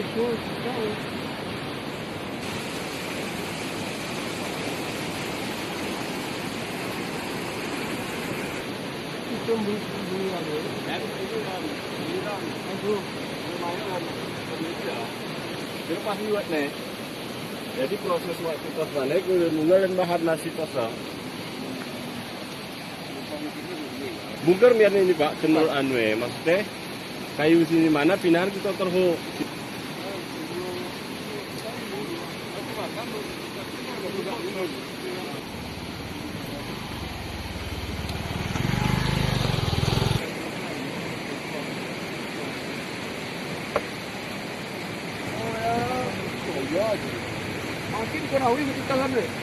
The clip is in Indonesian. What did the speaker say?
itu jauh. Itu beli lagi. Dan itu kan, Aduh, lumayan kan, begitu ya. Jadi pas buat nih. Jadi proses waktu tos mana, gue mungkin bahan nasi tos lah. Bungker biar ini Pak, cenderung anwe, maksudnya kayu sini mana pinar kita terhu. makin kau rawi kita kan deh.